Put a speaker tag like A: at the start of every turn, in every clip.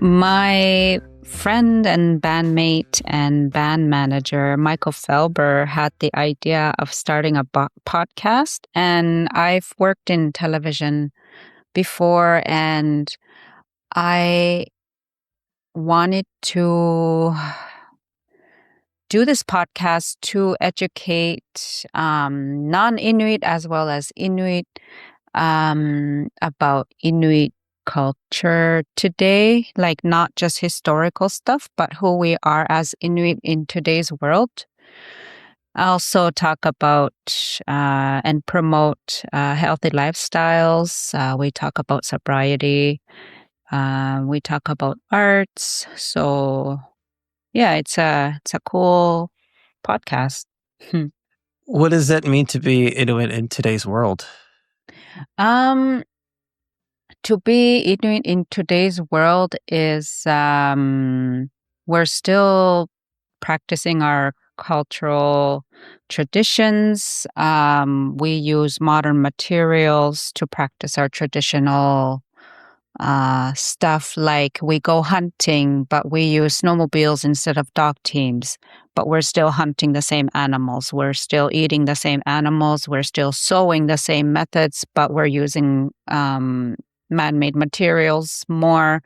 A: My friend and bandmate and band manager, Michael Felber, had the idea of starting a podcast. And I've worked in television before, and I wanted to do this podcast to educate non-Inuit as well as Inuit about Inuit culture today, like not just historical stuff, but who we are as Inuit in today's world. I also talk about and promote healthy lifestyles. We talk about sobriety. We talk about arts. So yeah, it's a cool podcast.
B: What does that mean to be Inuit in today's world?
A: To be Inuit in today's world is we're still practicing our cultural traditions. We use modern materials to practice our traditional stuff, like we go hunting, but we use snowmobiles instead of dog teams. But we're still hunting the same animals. We're still eating the same animals. We're still sewing the same methods, but we're using man-made materials more.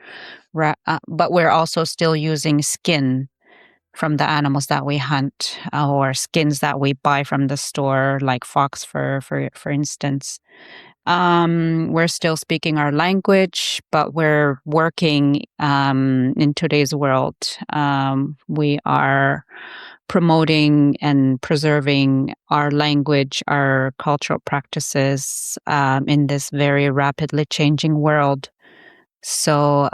A: But we're also still using skin from the animals that we hunt, or skins that we buy from the store, like fox fur, for instance. We're still speaking our language, but we're working in today's world. We are promoting and preserving our language, our cultural practices in this very rapidly changing world. So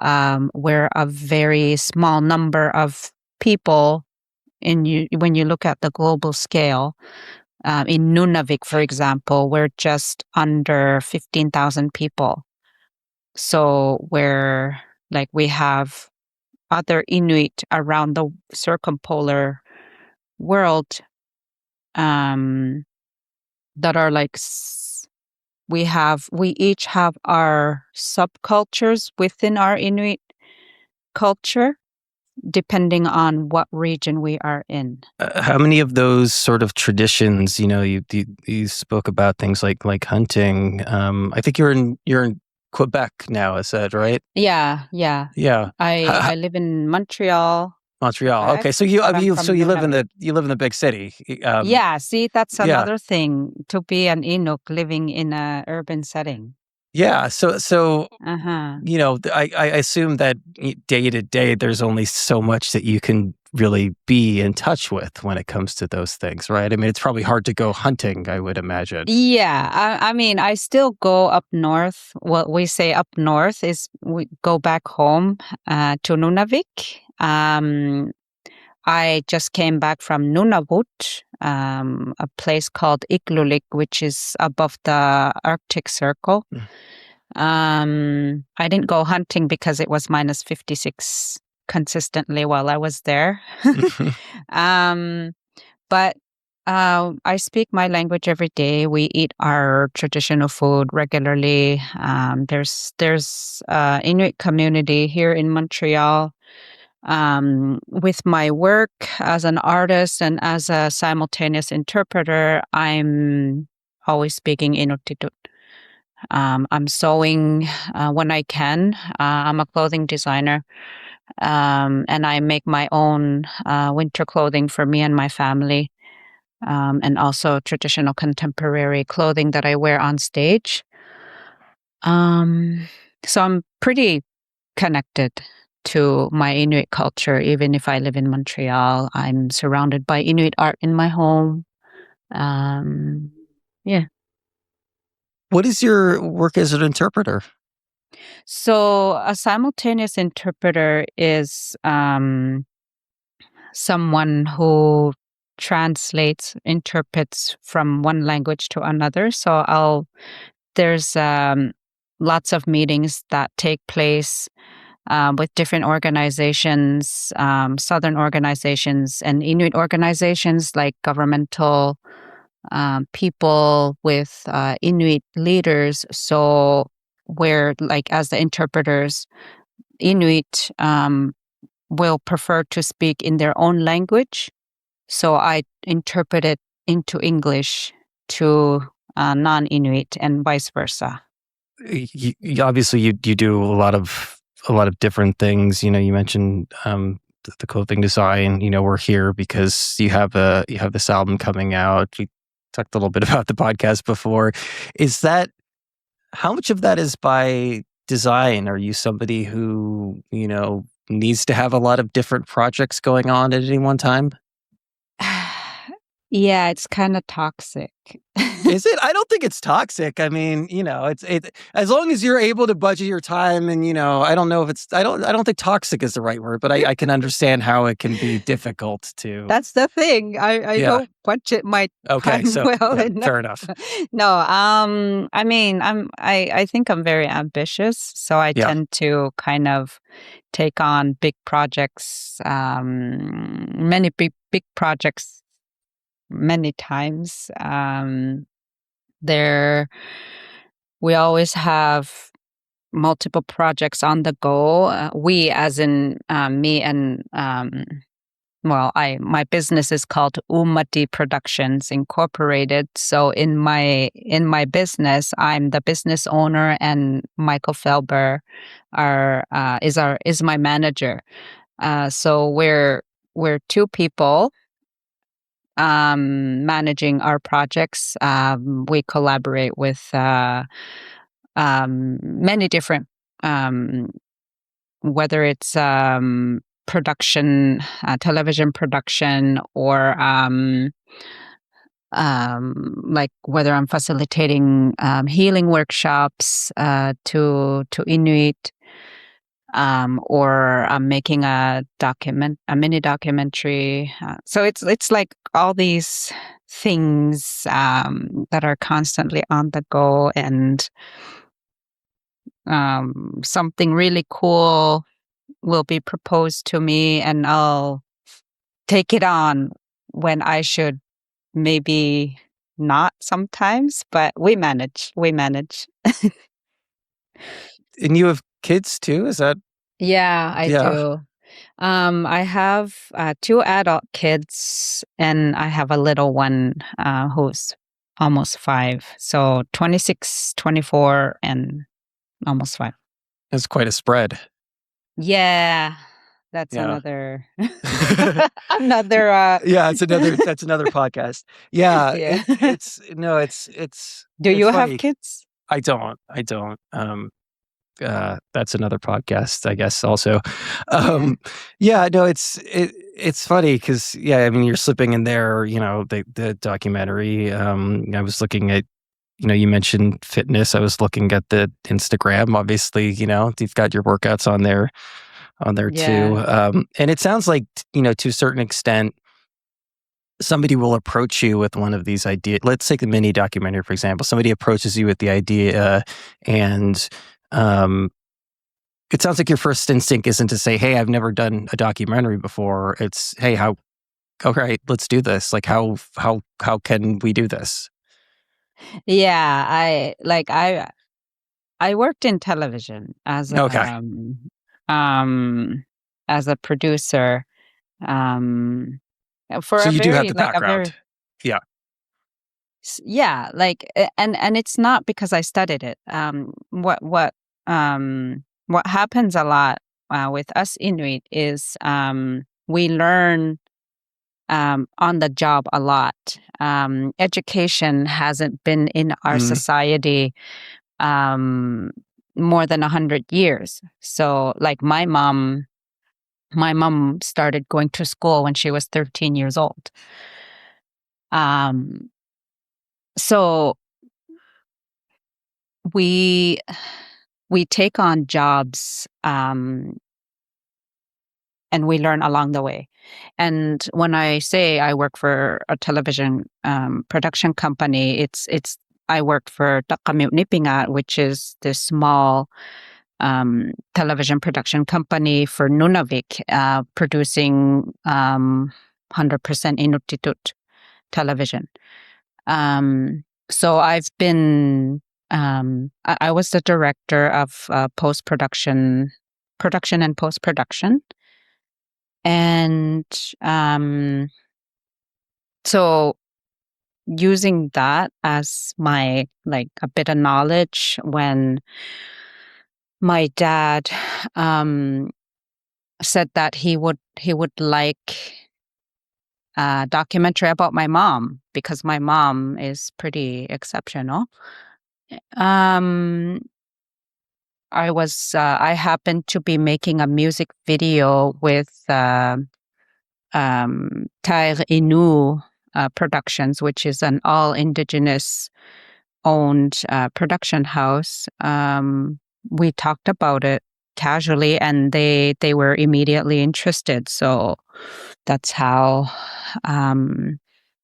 A: we're a very small number of people when you look at the global scale. In Nunavik, for example, we're just under 15,000 people. So we have other Inuit around the circumpolar world that are we each have our subcultures within our Inuit culture, depending on what region we are in.
B: How many of those sort of traditions, you spoke about things like hunting. I think you're in Quebec now, is that right?
A: Yeah. I live in Montreal.
B: Montreal. Okay, so you live in the big city.
A: Yeah, see, that's another thing, to be an Inuk living in a urban setting.
B: Yeah, so I assume that day to day there's only so much that you can really be in touch with when it comes to those things, right? I mean, it's probably hard to go hunting, I would imagine.
A: Yeah, I mean, I still go up north. What we say up north is we go back home to Nunavik. I just came back from Nunavut, a place called Iqlulik, which is above the Arctic Circle. I didn't go hunting because it was minus 56 consistently while I was there. But I speak my language every day. We eat our traditional food regularly. There's Inuit community here in Montreal. With my work as an artist and as a simultaneous interpreter, I'm always speaking Inuktitut. I'm sewing when I can. I'm a clothing designer, and I make my own winter clothing for me and my family, and also traditional contemporary clothing that I wear on stage. So I'm pretty connected to my Inuit culture, even if I live in Montreal. I'm surrounded by Inuit art in my home. Yeah.
B: What is your work as an interpreter?
A: So a simultaneous interpreter is someone who interprets from one language to another. So there's lots of meetings that take place with different organizations, Southern organizations and Inuit organizations, like governmental people with Inuit leaders. So we're as the interpreters, Inuit will prefer to speak in their own language. So I interpret it into English to non-Inuit and vice versa.
B: Obviously, you do a lot of different things. You mentioned the clothing design. We're here because you have this album coming out. You talked a little bit about the podcast before. Is that, how much of that is by design? Are you somebody who needs to have a lot of different projects going on at any one time?
A: Yeah, it's kind of toxic.
B: Is it? I don't think it's toxic. I mean, it's as long as you're able to budget your time, and I don't know if it's. I don't think toxic is the right word, but I can understand how it can be difficult to.
A: That's the thing. I don't budget my time well enough.
B: Fair enough.
A: No, I mean, I think I'm very ambitious, so I tend to kind of take on big projects, many big projects, many times. We always have multiple projects on the go. We, as in me and my business is called Umati Productions Incorporated. So in my business, I'm the business owner, and Michael Felber is my manager. So we're two people managing our projects. We collaborate with many different, whether it's production, television production, or like whether I'm facilitating healing workshops to Inuit, or I'm making a mini documentary. So it's like all these things that are constantly on the go, and something really cool will be proposed to me, and I'll take it on when I should maybe not sometimes, but we manage.
B: And you have kids too? Is that?
A: Yeah, I do. I have 2 adult kids, and I have a little one who's almost 5. So 26, 24, and almost 5.
B: That's quite a spread.
A: Yeah, that's another another.
B: That's another podcast. Yeah,
A: Yeah.
B: it's
A: Do you
B: funny.
A: have kids?
B: I don't. That's another podcast, I guess. Also, it's funny because I mean, you're slipping in there. The documentary. I was looking at. You mentioned fitness. I was looking at the Instagram. Obviously, you've got your workouts on there too. And it sounds like, to a certain extent, somebody will approach you with one of these ideas. Let's take the mini documentary, for example. Somebody approaches you with the idea, and it sounds like your first instinct isn't to say, "Hey, I've never done a documentary before." It's, "Hey, all right, let's do this. Like, how can we do this?"
A: Yeah, I worked in television as a as a producer. For
B: so
A: a
B: you
A: very,
B: do have the
A: like,
B: background.
A: Yeah, like, and it's not because I studied it. What happens a lot with us Inuit is we learn on the job a lot. Education hasn't been in our society more than 100 years. So, like, my mom started going to school when she was 13 years old. So we take on jobs, and we learn along the way. And when I say I work for a television production company, it's I worked for Takamut Nipinga, which is this small television production company for Nunavik, producing 100% Inuktitut television. So I've been, I was the director of post-production production and post-production. And so using that as my, like, a bit of knowledge when my dad said that he would like a documentary about my mom, because my mom is pretty exceptional. I happened to be making a music video with Tair Inu Productions, which is an all indigenous owned production house. We talked about it casually, and they were immediately interested. So that's how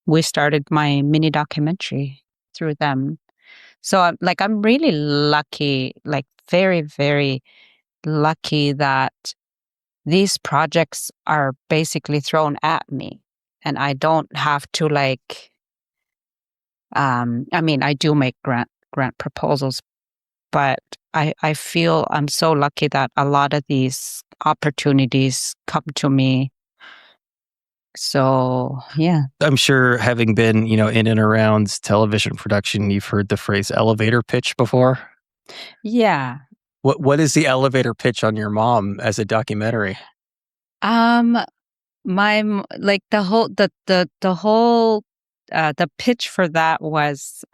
A: we started my mini documentary, through them. So I'm really lucky, like very, very lucky, that these projects are basically thrown at me, and I don't have to I mean, I do make grant proposals, but I feel I'm so lucky that a lot of these opportunities come to me. So, yeah.
B: I'm sure, having been, in and around television production, you've heard the phrase elevator pitch before.
A: Yeah.
B: What is the elevator pitch on your mom as a documentary?
A: The pitch for that was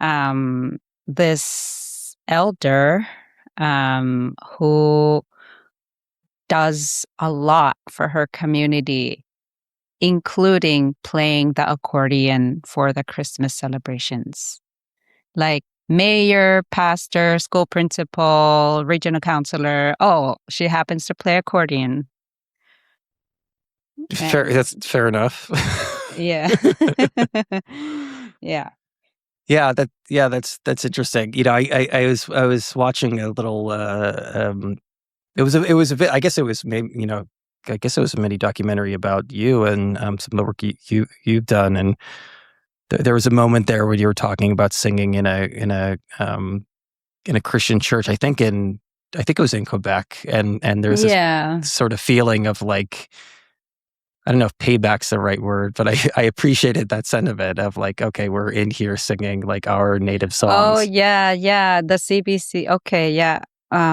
A: this elder who does a lot for her community, including playing the accordion for the Christmas celebrations. Like mayor, pastor, school principal, regional counselor. Oh, she happens to play accordion.
B: That's fair enough.
A: Yeah. Yeah.
B: Yeah, that's interesting. I was watching a little. It was a bit. I guess it was maybe. I guess it was a mini documentary about you and some of the work you've done. And there was a moment there where you were talking about singing in a Christian church. I think it was in Quebec, and there's this sort of feeling of like, I don't know if payback's the right word, but I appreciated that sentiment of like, okay, we're in here singing like our native songs.
A: Oh yeah, the CBC. Okay, yeah,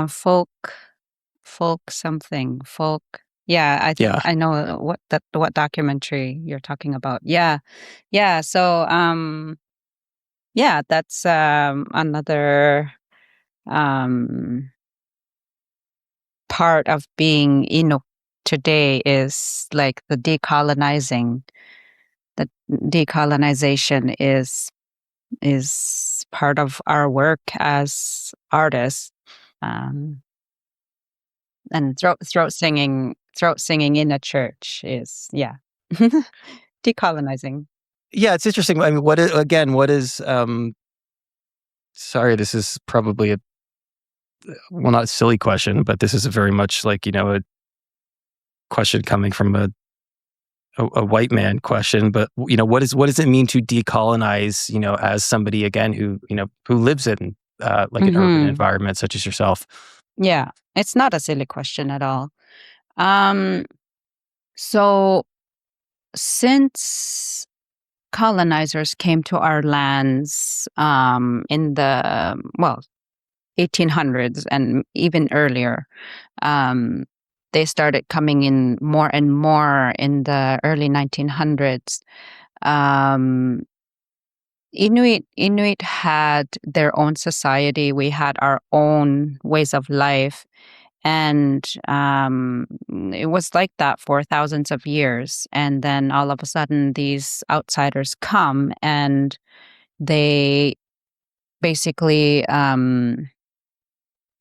A: folk something, folk. Yeah, I know what documentary you're talking about. Yeah. So yeah, that's another part of being Inuk today, is like the decolonizing. The decolonization is part of our work as artists. And throat singing in a church is decolonizing.
B: Yeah, it's interesting. I mean, what is sorry, this is probably not a silly question, but this is a very much like, a question coming from a white man question. But, what does it mean to decolonize, as somebody, again, who lives in like an urban environment such as yourself?
A: Yeah, it's not a silly question at all. So since colonizers came to our lands in the 1800s and even earlier, they started coming in more and more in the early 1900s. Inuit had their own society. We had our own ways of life. And it was like that for thousands of years. And then all of a sudden, these outsiders come and they basically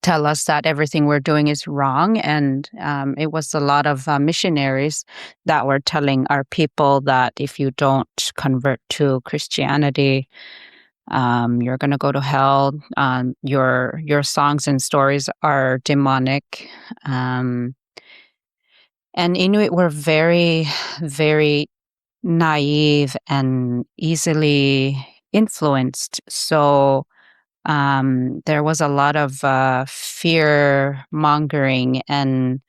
A: tell us that everything we're doing is wrong. And it was a lot of missionaries that were telling our people that if you don't convert to Christianity, you're going to go to hell. Your songs and stories are demonic. And Inuit were very, very naive and easily influenced. So there was a lot of fear mongering, and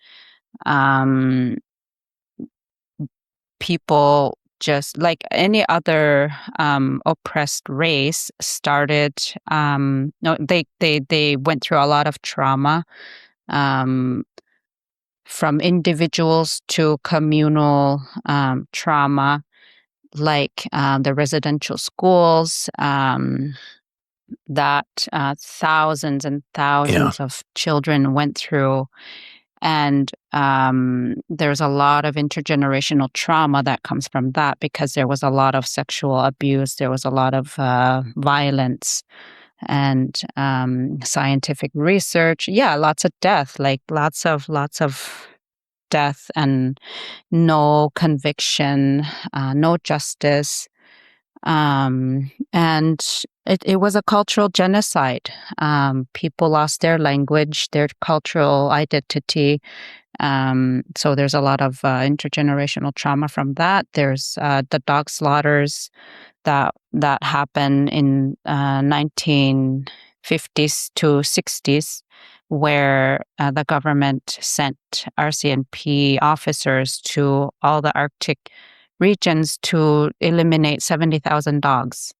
A: people, just like any other oppressed race, started no they went through a lot of trauma, um, from individuals to communal trauma, like the residential schools, that thousands and
B: Yeah.
A: thousands of children went through. And there's a lot of intergenerational trauma that comes from that, because there was a lot of sexual abuse, there was a lot of violence, and scientific research. Yeah, lots of death, like lots of death, and no conviction, no justice. And it was a cultural genocide. People lost their language, their cultural identity. So there's a lot of intergenerational trauma from that. There's the dog slaughters that happened in 1950s to 60s, where the government sent RCMP officers to all the Arctic regions to eliminate 70,000 dogs,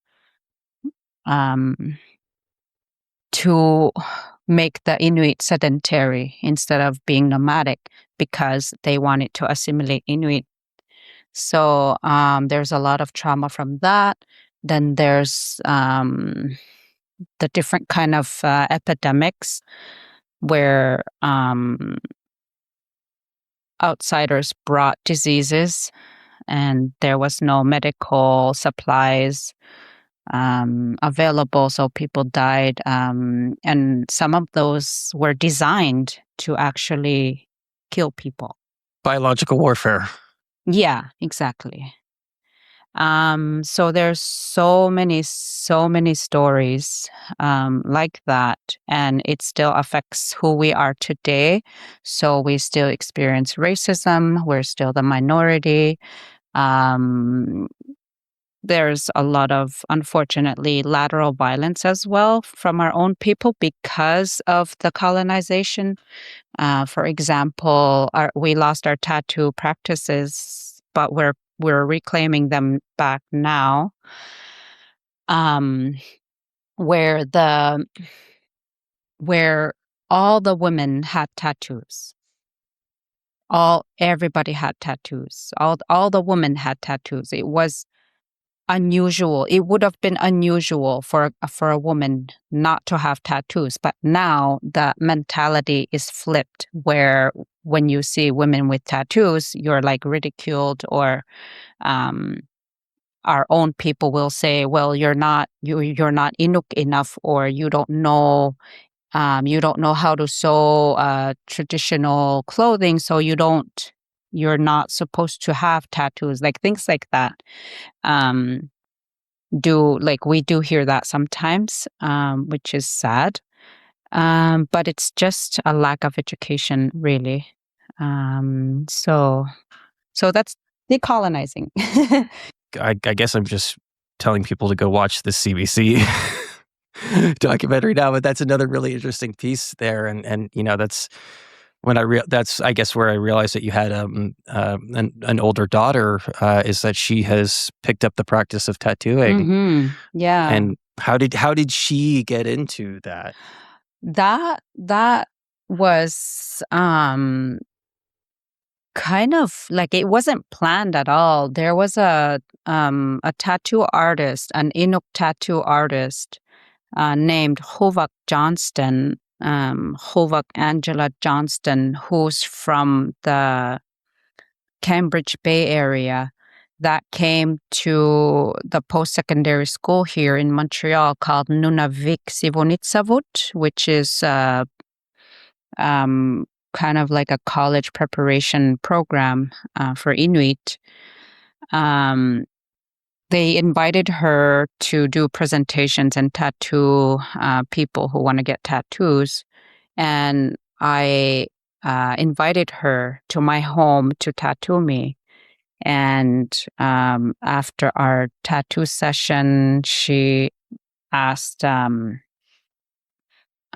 A: um, to make the Inuit sedentary instead of being nomadic, because they wanted to assimilate Inuit. So there's a lot of trauma from that. Then there's the different kind of epidemics where outsiders brought diseases, and there was no medical supplies available, so people died. And some of those were designed to actually kill people.
B: Biological warfare.
A: Yeah, exactly. So there's so many stories like that, and it still affects who we are today. So we still experience racism. We're still the minority. Um, there's a lot of, unfortunately, lateral violence as well from our own people because of the colonization. For example, we lost our tattoo practices, but we're reclaiming them back now. Where all the women had tattoos. Everybody had tattoos. All the women had tattoos. It was unusual. It would have been unusual for a woman not to have tattoos, but now the mentality is flipped, where when you see women with tattoos, you're like ridiculed, or our own people will say, "Well, you're not Inuk enough, or you don't know how to sew traditional clothing, so you're not supposed to have tattoos," like things like that. We do hear that sometimes, which is sad. But it's just a lack of education, really. So that's decolonizing.
B: I guess I'm just telling people to go watch the CBC documentary now, but that's another really interesting piece there. And that's when that's, I guess, where I realized that you had an older daughter, is that she has picked up the practice of tattooing.
A: Mm-hmm. Yeah.
B: And how did she get into that?
A: That was kind of like, it wasn't planned at all. There was a tattoo artist, an Inuk tattoo artist, named Hovak Johnston, Hovak Angela Johnston, who's from the Cambridge Bay Area, that came to the post-secondary school here in Montreal called Nunavik Sivonitsavut, which is kind of like a college preparation program for Inuit. They invited her to do presentations and tattoo people who want to get tattoos. And I invited her to my home to tattoo me. And after our tattoo session, she asked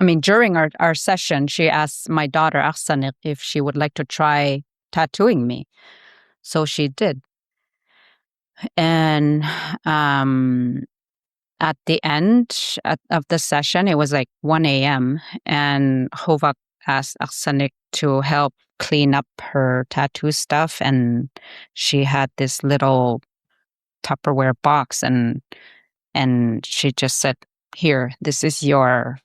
A: I mean, during our session, she asked my daughter, Aksan, if she would like to try tattooing me. So she did. And at the end of the session, it was like 1 a.m. And Hovak asked Aksanik to help clean up her tattoo stuff. And she had this little Tupperware box, and she just said, "Here, this is your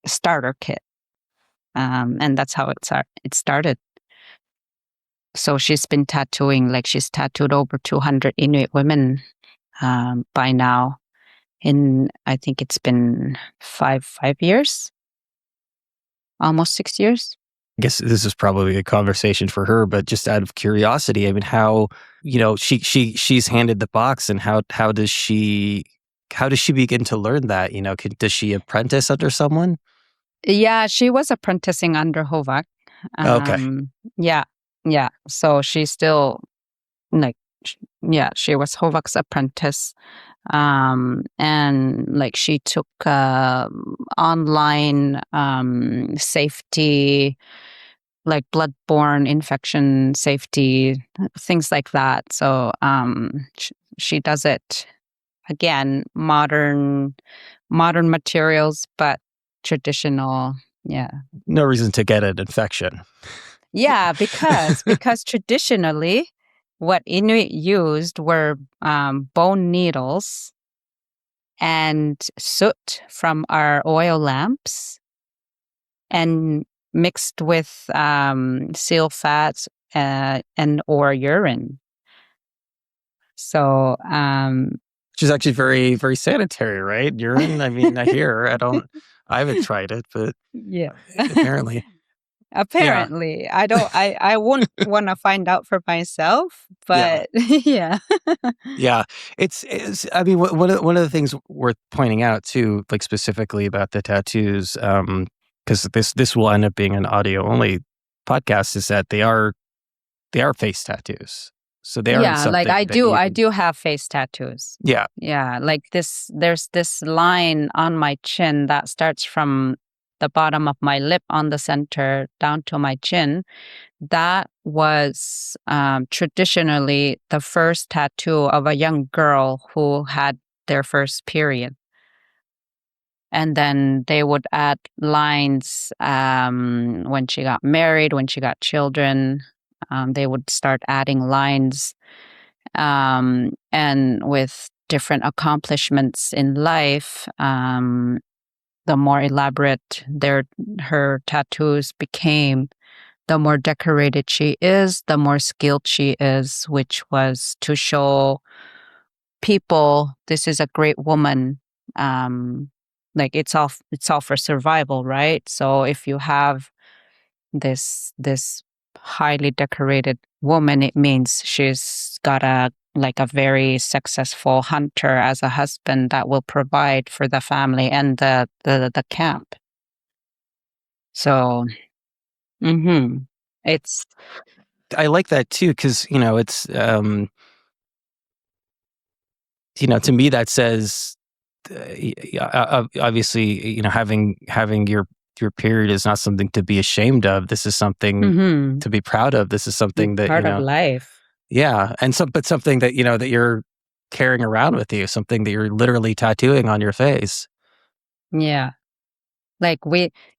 A: starter kit." And that's how it started. So she's been tattooing, like she's tattooed over 200 Inuit women by now. I think it's been 5 years, almost 6 years.
B: I guess this is probably a conversation for her, but just out of curiosity, I mean, how, she's handed the box, and how does she begin to learn that? Does she apprentice under someone?
A: Yeah, she was apprenticing under Hovak.
B: Okay.
A: Yeah. So she's still like, she was Hovak's apprentice. And like she took online safety, like bloodborne infection safety, things like that. So she does it again, modern materials, but traditional. Yeah.
B: No reason to get an infection.
A: Yeah, because traditionally, what Inuit used were bone needles and soot from our oil lamps, and mixed with seal fats and or urine. So,
B: which is actually very, very sanitary, right? Urine. I mean, I haven't tried it, but
A: yeah,
B: apparently.
A: Apparently, yeah. I wouldn't want to find out for myself, but yeah.
B: Yeah. It's, I mean, one of the things worth pointing out too, like specifically about the tattoos, because this will end up being an audio only podcast, is that they are face tattoos. So they aren't something.
A: Like I do have face tattoos.
B: Yeah.
A: Yeah. Like there's this line on my chin that starts from the bottom of my lip on the center down to my chin. That was traditionally the first tattoo of a young girl who had their first period. And then they would add lines when she got married, when she got children. They would start adding lines, and with different accomplishments in life, the more elaborate her tattoos became, the more decorated she is, the more skilled she is, which was to show people this is a great woman. Like it's all for survival, right? So if you have this highly decorated woman, it means she's got a very successful hunter as a husband that will provide for the family and the camp. So, it's.
B: I like that too, because it's to me that says, obviously, having your period is not something to be ashamed of. This is something to be proud of. This is something that
A: part of life.
B: Yeah, but something that that you're carrying around with you, something that you're literally tattooing on your face.
A: Yeah. Like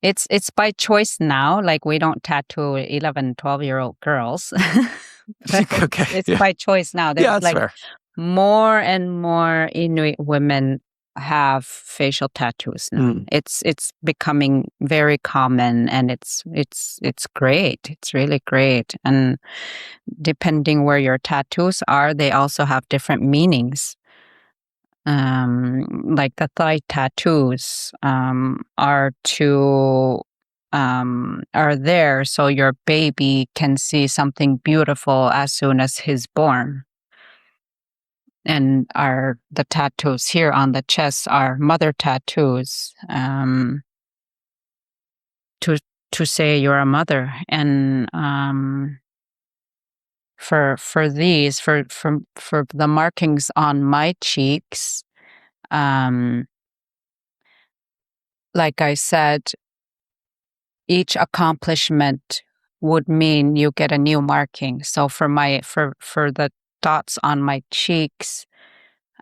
A: it's by choice now. Like we don't tattoo 11, 12-year-old girls.
B: Okay.
A: It's by choice now. There's
B: that's fair.
A: More and more Inuit women have facial tattoos now. It's becoming very common, and it's great. It's really great. And depending where your tattoos are, they also have different meanings. Like the thigh tattoos are there so your baby can see something beautiful as soon as he's born. And the tattoos here on the chest are mother tattoos, to say you're a mother. And for these, for the markings on my cheeks, like I said, each accomplishment would mean you get a new marking. So for the dots on my cheeks,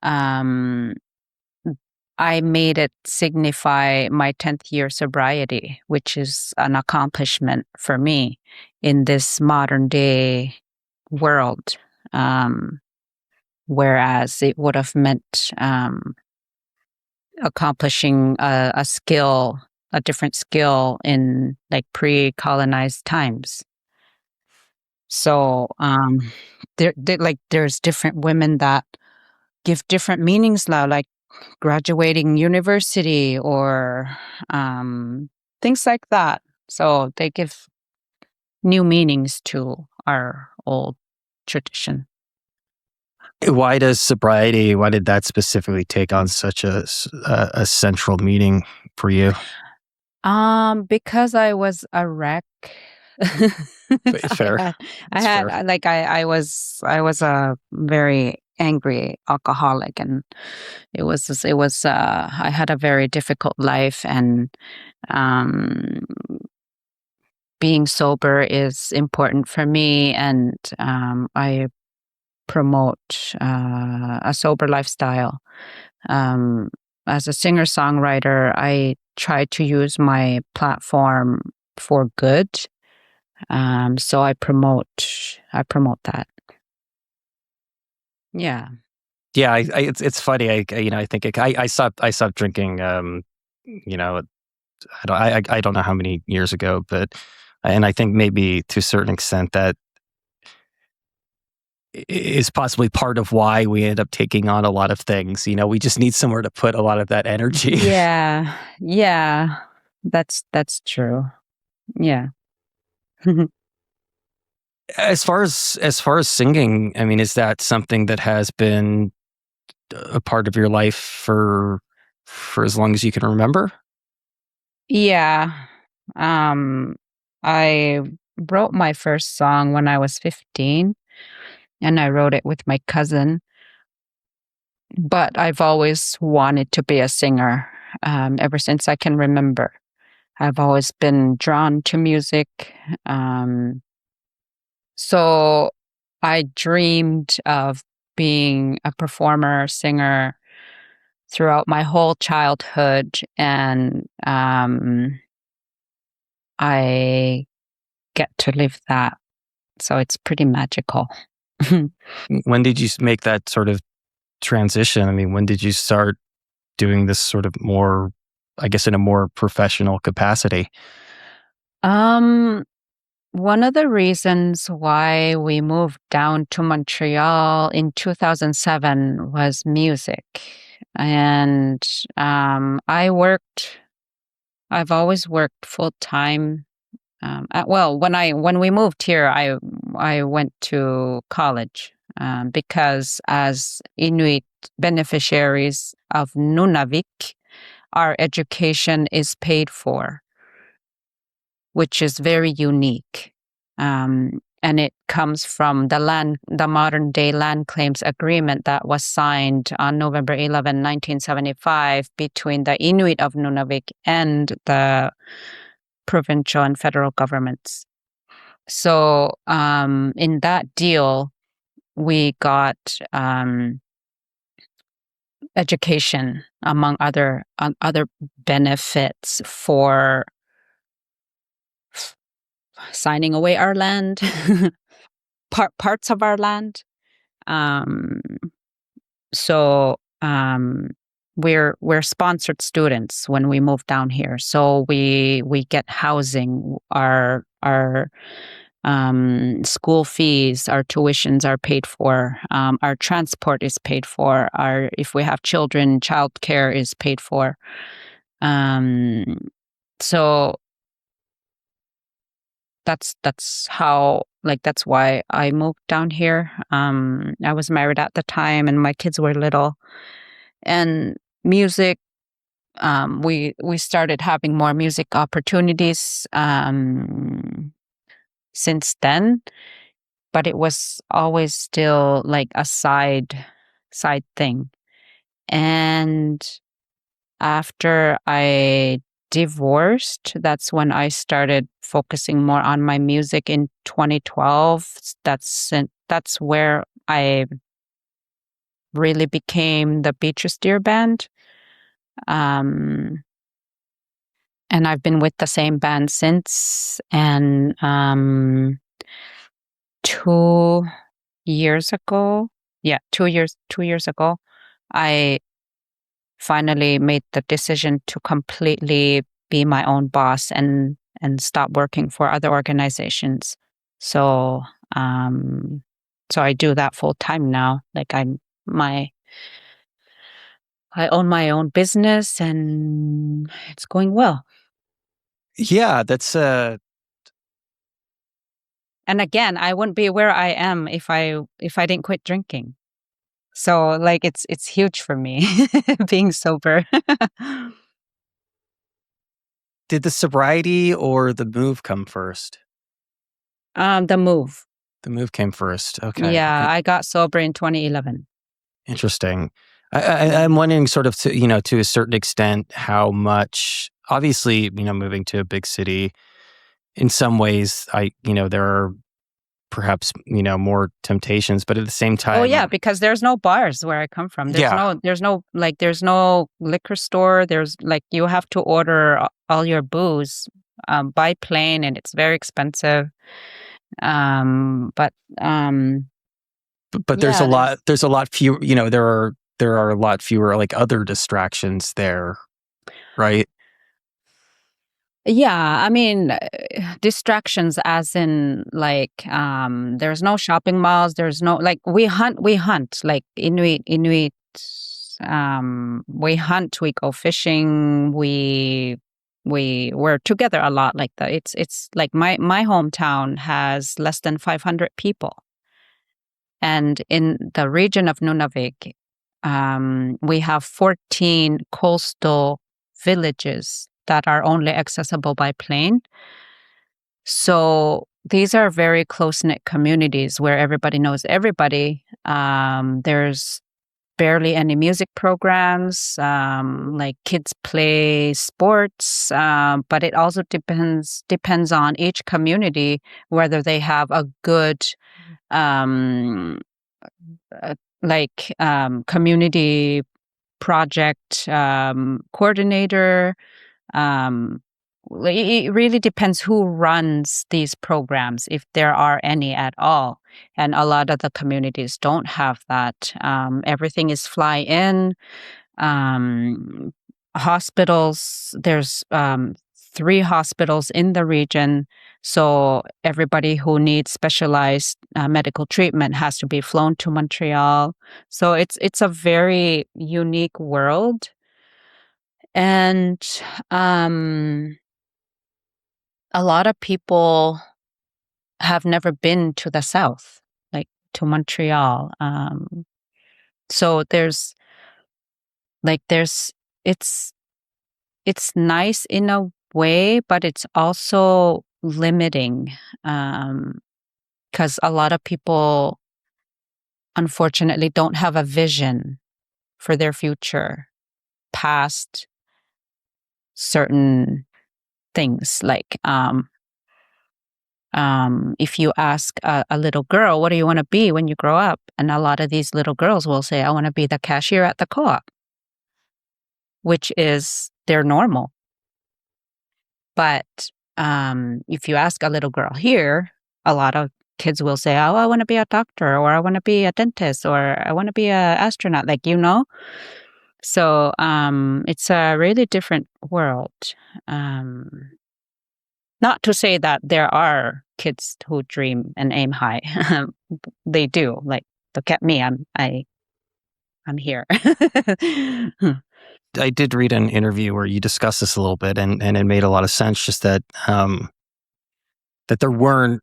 A: I made it signify my 10th year sobriety, which is an accomplishment for me in this modern day world. Whereas it would have meant accomplishing a skill, a different skill in like pre-colonized times. So there's different women that give different meanings now, like graduating university or things like that. So they give new meanings to our old tradition.
B: Why did that specifically take on such a central meaning for you?
A: Because I was a wreck.
B: Fair.
A: I was a very angry alcoholic, and I had a very difficult life, and being sober is important for me, and I promote a sober lifestyle. As a singer-songwriter, I try to use my platform for good. So I promote that. Yeah.
B: Yeah, it's funny. I think I stopped drinking. I don't know how many years ago, and I think maybe to a certain extent that is possibly part of why we end up taking on a lot of things. We just need somewhere to put a lot of that energy.
A: Yeah. Yeah. That's true. Yeah.
B: As far as singing, I mean, is that something that has been a part of your life for as long as you can remember?
A: Yeah. I wrote my first song when I was 15, and I wrote it with my cousin. But I've always wanted to be a singer, ever since I can remember. I've always been drawn to music. So I dreamed of being a performer, singer throughout my whole childhood, and I get to live that. So it's pretty magical.
B: When did you make that sort of transition? I mean, when did you start doing this sort of more, I guess, in a more professional capacity?
A: One of the reasons why we moved down to Montreal in 2007 was music. And I've always worked full time. When we moved here, I went to college, because as Inuit beneficiaries of Nunavik, our education is paid for, which is very unique. And it comes from the modern day land claims agreement that was signed on November 11, 1975 between the Inuit of Nunavik and the provincial and federal governments. So in that deal, we got education among other benefits for signing away our land, parts of our land. So we're sponsored students when we move down here. So we get housing, our school fees, our tuitions are paid for, our transport is paid for, if we have children, childcare is paid for. So that's why I moved down here. I was married at the time, and my kids were little. And music, we started having more music opportunities since then, but it was always still like a side thing. And after I divorced, that's when I started focusing more on my music in 2012. That's where I really became the Beatrice Deer band. And I've been with the same band since. And 2 years ago, 2 years ago, I finally made the decision to completely be my own boss and stop working for other organizations. So so I do that full time now. Like I own my own business and it's going well.
B: Yeah, that's
A: and again, I wouldn't be where I am if I didn't quit drinking. So like it's huge for me being sober.
B: Did the sobriety or the move come first?
A: The move.
B: The move came first. Okay.
A: Yeah, I got sober in 2011.
B: Interesting. I'm wondering sort of to a certain extent how much, obviously, moving to a big city, in some ways, there are perhaps, more temptations, but at the same
A: Oh yeah,
B: time,
A: because there's no bars where I come from.
B: yeah,
A: There's no liquor store. There's like you have to order all your booze by plane, and it's very expensive. But
B: but
A: yeah,
B: there's a lot fewer, there are a lot fewer like other distractions there, right?
A: yeah, I mean, distractions as in like there's no shopping malls, there's no like we hunt like Inuit we hunt, we go fishing, we're together a lot like that. It's like my hometown has less than 500 people. And in the region of Nunavik, we have 14 coastal villages that are only accessible by plane. So these are very close-knit communities where everybody knows everybody. There's barely any music programs, like kids play sports, but it also depends on each community whether they have a good um, community project coordinator. Um, it really depends who runs these programs, if there are any at all. And a lot of the communities don't have that. Everything is fly in. Um, Hospitals, there's 3 hospitals in the region. So everybody who needs specialized medical treatment has to be flown to Montreal. So it's a very unique world. And a lot of people have never been to the South, like to Montreal. So there's it's it's nice in a way, but it's also limiting because a lot of people unfortunately don't have a vision for their future past certain things. Like if you ask a little girl, what do you want to be when you grow up? And a lot of these little girls will say, I want to be the cashier at the co-op, which is their normal. But if you ask a little girl here, a lot of kids will say, oh, I want to be a doctor, or I want to be a dentist, or I want to be an astronaut, So it's a really different world. Not to say that there are kids who dream and aim high. They do. Like, look at me. I'm here.
B: I did read an interview where you discussed this a little bit, and it made a lot of sense. Just that that there weren't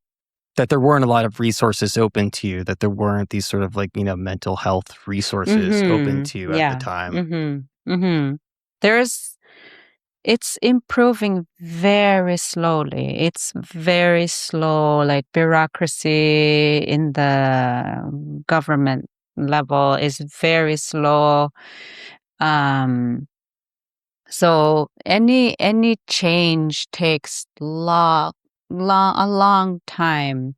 B: a lot of resources open to you. That there weren't these sort of like mental health resources open to you at the
A: Yeah.
B: time.
A: There's It's improving very slowly. It's very slow, like bureaucracy in the government level is very slow. Um, So any change takes a long time.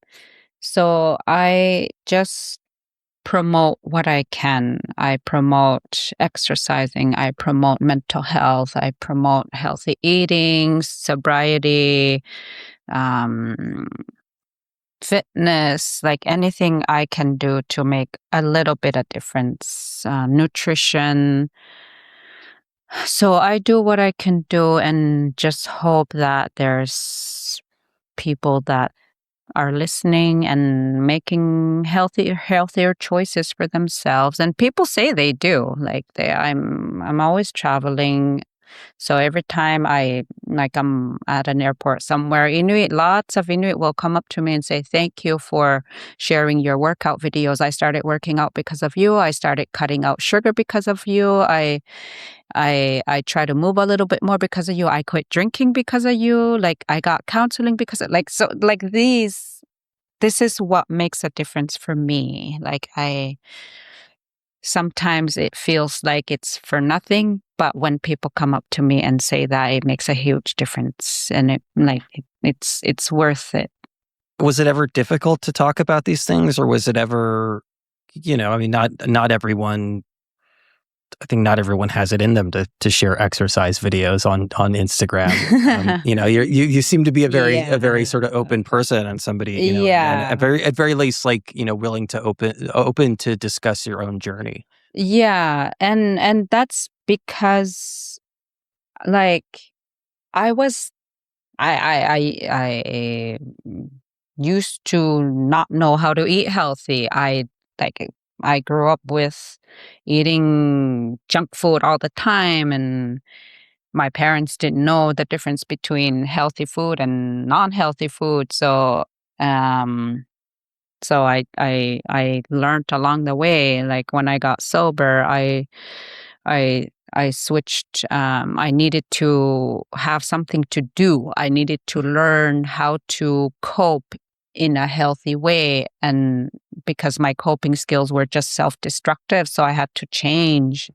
A: So I just promote what I can. I promote exercising, I promote mental health, I promote healthy eating, sobriety, um, fitness, like anything I can do to make a little bit of difference. Nutrition. So I do what I can do and just hope that there's people that are listening and making healthier choices for themselves. And people say they do. Like I'm always traveling. So every time I'm at an airport somewhere, lots of Inuit will come up to me and say, "Thank you for sharing your workout videos. I started working out because of you. I started cutting out sugar because of you. I try to move a little bit more because of you. I quit drinking because of you. Like I got counseling because of this is what makes a difference for me. Like sometimes it feels like it's for nothing, but when people come up to me and say that, it makes a huge difference, and it's worth it.
B: Was it ever difficult to talk about these things, or was it ever, I mean, not everyone. I think not everyone has it in them to share exercise videos on Instagram. You seem to be a very sort of open person, and somebody, and at very least, like, willing to open to discuss your own journey.
A: Yeah, and that's because like I was I used to not know how to eat healthy. Like I grew up with eating junk food all the time, and my parents didn't know the difference between healthy food and non-healthy food. Um so I learned along the way. Like when I got sober, I switched. I needed to have something to do. I needed to learn how to cope in a healthy way, and because my coping skills were just self-destructive, so I had to change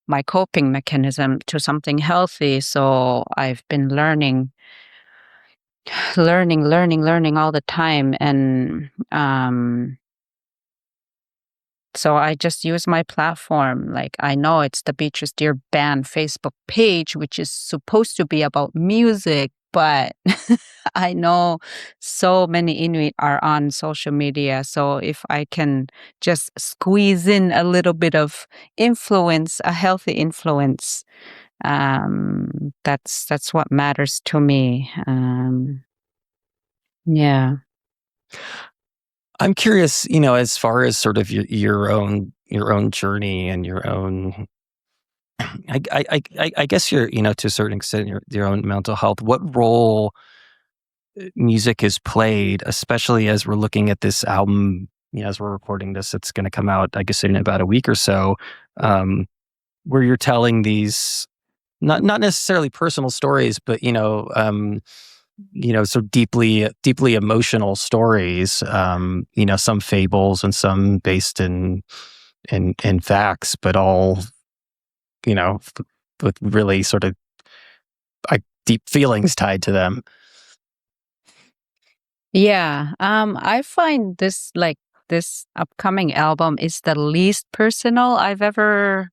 A: my coping mechanism to something healthy. So I've been learning all the time, and so I just use my platform. Like I know it's the Beatrice Deer Band Facebook page, which is supposed to be about music, but I know so many Inuit are on social media. So if I can just squeeze in a little bit of influence, a healthy influence, that's what matters to me. Yeah.
B: I'm curious, as far as sort of your own journey and your own, I guess to a certain extent, your own mental health. What role music has played, especially as we're looking at this album, as we're recording this, it's going to come out, I guess, in about a week or so, where you're telling these not necessarily personal stories, but so deeply emotional stories. Some fables and some based in facts, but all with really sort of deep feelings tied to them.
A: Yeah. I find this upcoming album is the least personal I've ever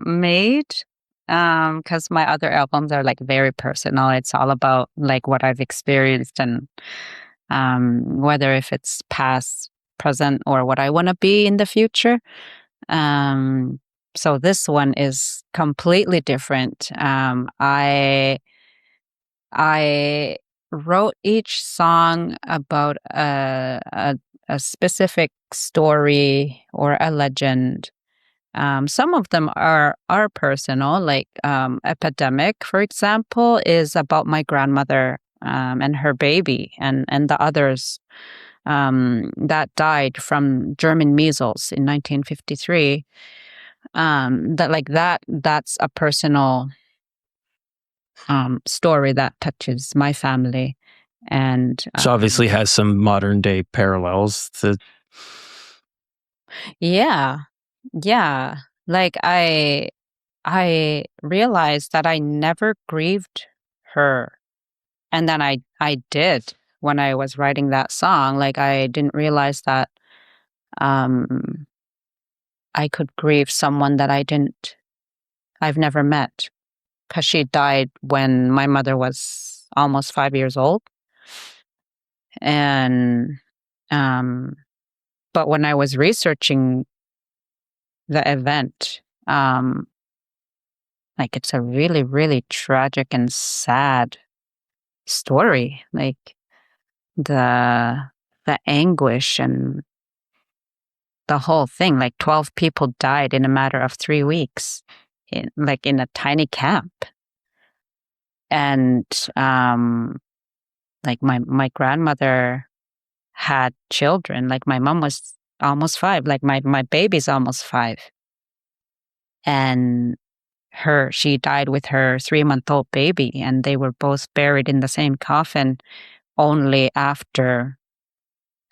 A: made. Because my other albums are like very personal. It's all about like what I've experienced, and whether if it's past, present, or what I want to be in the future. Um, so this one is completely different. I wrote each song about a specific story or a legend. Some of them are personal, like Epidemic, for example, is about my grandmother and her baby, and the others that died from German measles in 1953. That's a personal story that touches my family. And
B: So obviously has some modern day parallels to.
A: Yeah. Yeah. Like I realized that I never grieved her. And then I did when I was writing that song. Like, I didn't realize that um, I could grieve someone that I've never met, because she died when my mother was almost 5 years old. And, um, but when I was researching the event, like, it's a really, really tragic and sad story. Like, the anguish and the whole thing. Like, 12 people died in a matter of 3 weeks, in a tiny camp. And like, my grandmother had children. Like, my mom was almost 5. Like, my baby's almost 5. And she died with her 3-month-old baby, and they were both buried in the same coffin only after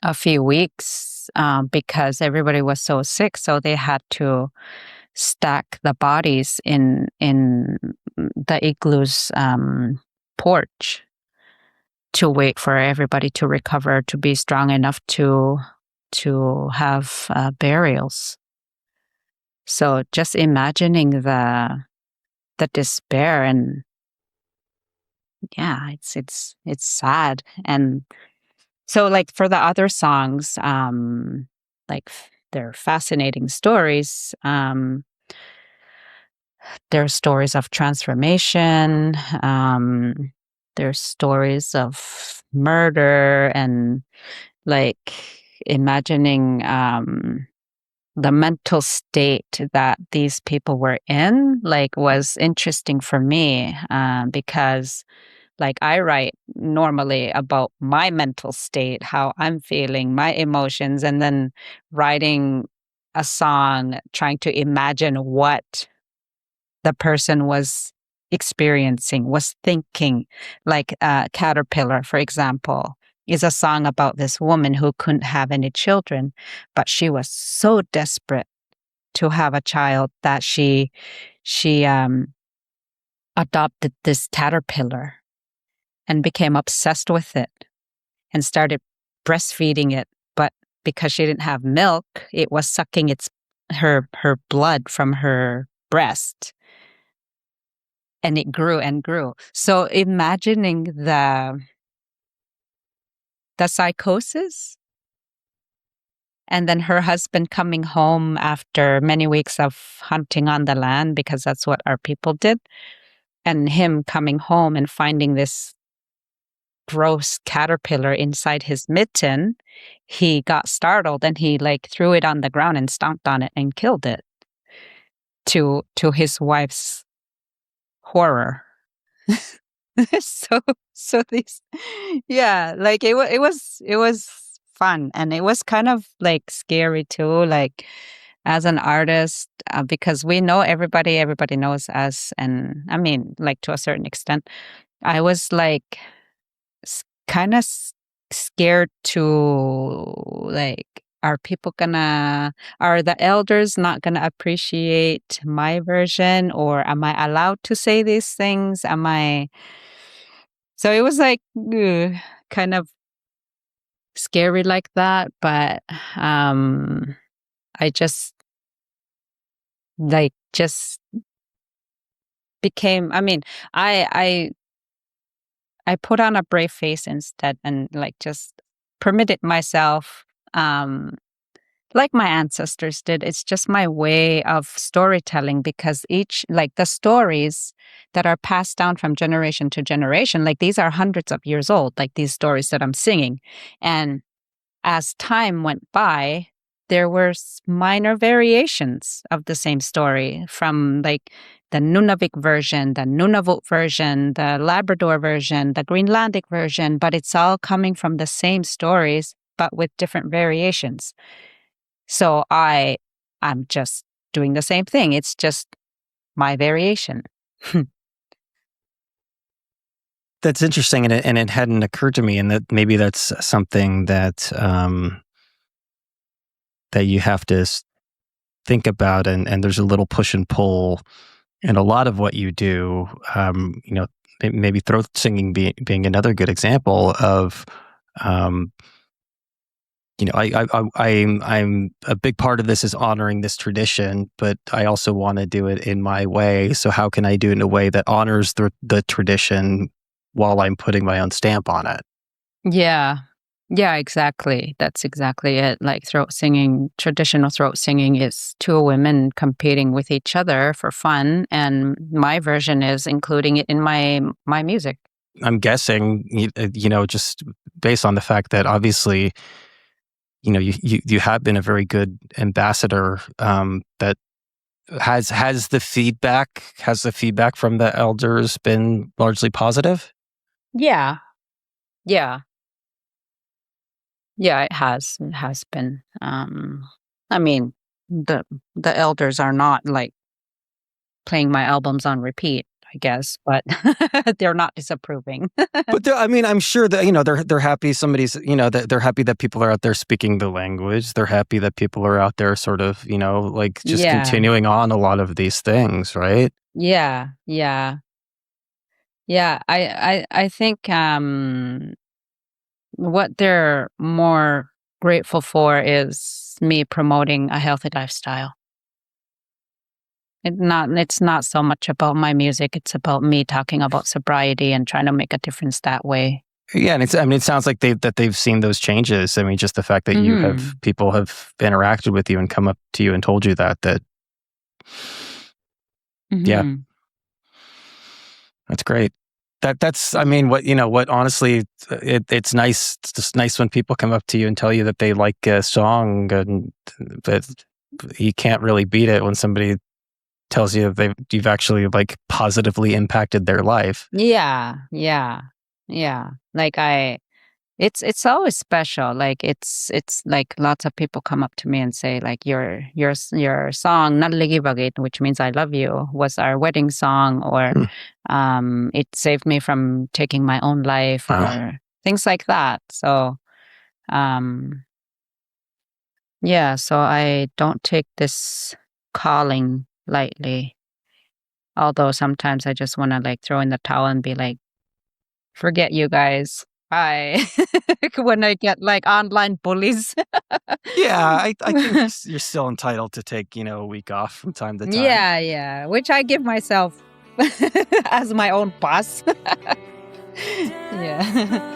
A: a few weeks, because everybody was so sick. So they had to stack the bodies in the igloo's porch to wait for everybody to recover, to be strong enough to have burials. So just imagining the despair, and yeah, it's sad. And so, like, for the other songs, like, they're fascinating stories. There's stories of transformation. There's stories of murder, and, like, imagining the mental state that these people were in, like, was interesting for me, because, like, I write normally about my mental state, how I'm feeling, my emotions, and then writing a song, trying to imagine what the person was experiencing, was thinking. Like, Caterpillar, for example, is a song about this woman who couldn't have any children, but she was so desperate to have a child that she adopted this caterpillar and became obsessed with it and started breastfeeding it. But because she didn't have milk, it was sucking her blood from her breast, and it grew and grew. So imagining the psychosis, and then her husband coming home after many weeks of hunting on the land, because that's what our people did, and him coming home and finding this gross caterpillar inside his mitten. He got startled, and he, like, threw it on the ground and stomped on it and killed it, to his wife's horror. So these, yeah, like, it was fun, and it was kind of, like, scary too, like, as an artist, because we know everybody knows us. And I mean, like, to a certain extent, I was, like, kind of scared to, like, are the elders not gonna appreciate my version, or am I allowed to say these things? So it was, like, kind of scary like that. But I just, like, just became, I mean, I put on a brave face instead, and, like, just permitted myself, like my ancestors did. It's just my way of storytelling, because like, the stories that are passed down from generation to generation, like, these are hundreds of years old, like these stories that I'm singing. And as time went by, there were minor variations of the same story, from, like, the Nunavik version, the Nunavut version, the Labrador version, the Greenlandic version, but it's all coming from the same stories, but with different variations. So I'm just doing the same thing. It's just my variation.
B: That's interesting, and it hadn't occurred to me, and that maybe that's something that that you have to think about, and there's a little push and pull And a lot of what you do, maybe throat singing being another good example of, I'm a big part of this is honoring this tradition, but I also want to do it in my way. So how can I do it in a way that honors the tradition while I'm putting my own stamp on it?
A: Yeah. Yeah, exactly. That's exactly it. Like throat singing, traditional throat singing is two women competing with each other for fun, and my version is including it in my music.
B: I'm guessing, just based on the fact that obviously, you have been a very good ambassador, that has the feedback from the elders been largely positive?
A: Yeah. Yeah. Yeah, it has. It has been. I mean, the the elders are not like playing my albums on repeat, I guess, but they're not disapproving.
B: But I'm sure that they're happy that they're happy that people are out there speaking the language. They're happy that people are out there sort of like just
A: Yeah.
B: continuing on a lot of these things, right?
A: Yeah. Yeah. Yeah. I think what they're more grateful for is me promoting a healthy lifestyle. It's not so much about my music, it's about me talking about sobriety and trying to make a difference that way.
B: Yeah, and it sounds like they've seen those changes. I mean, just the fact that
A: Mhm.
B: people have interacted with you and come up to you and told you that yeah,
A: Mhm.
B: that's great. That's I mean, what honestly, it's nice. It's just nice when people come up to you and tell you that they like a song, and but you can't really beat it when somebody tells you you've actually like positively impacted their life.
A: Yeah, yeah, yeah. It's always special. Like it's like lots of people come up to me and say like your song "Nalligibagit," which means "I love you," was our wedding song, or
B: Hmm.
A: it saved me from taking my own life,
B: Wow.
A: or things like that. So um, yeah, so I don't take this calling lightly. Although sometimes I just want to like throw in the towel and be like, forget you guys. Bye. When I get like online bullies.
B: Yeah, I think you're still entitled to take a week off from time to time.
A: Yeah, yeah. Which I give myself as my own boss. Yeah.